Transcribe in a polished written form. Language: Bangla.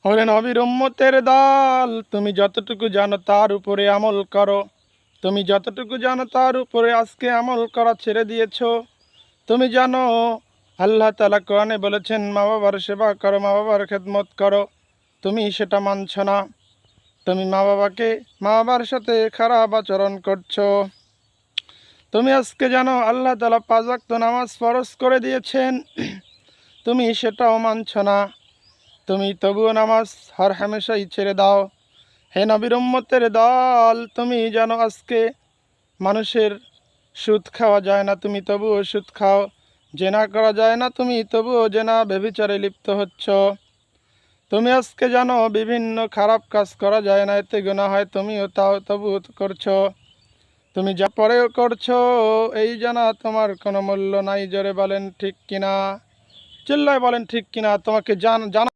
ওরে নবীর উম্মতের দল, তুমি যতটুকু জানো তার উপরে আমল করো। তুমি যতটুকু জানো তার উপরে আজকে আমল করা ছেড়ে দিয়েছো। তুমি জানো আল্লাহ তাআলা কোরআনে বলেছেন মা বাবার সেবা করো, মা বাবার খেদমত করো। তুমি সেটা মানছো না। তুমি মা বাবার সাথে খারাপ আচরণ করছো। তুমি আজকে জানো আল্লাহ তাআলা 5 ওয়াক্ত নামাজ ফরজ করে দিয়েছেন, তুমি সেটাও মানছো না। তুমি তবুও নামাজ হর হামেশাই ছেড়ে দাও। হে নবীর উম্মতের দল, তুমি জানো আজকে মানুষের সুদ খাওয়া যায় না, তুমি তবুও সুদ খাও। জেনা করা যায় না, তুমি তবুও জেনা ব্যভিচারে লিপ্ত হচ্ছ। তুমি আজকে জানো বিভিন্ন খারাপ কাজ করা যায় না, এতে গুনাহ হয়, তুমিও তাও তবুও করছো। তুমি যা পরেও করছো, এই জানা তোমার কোনো মূল্য নাই। জোরে বলেন ঠিক কিনা, চিল্লায় বলেন ঠিক কিনা। তোমাকে জানা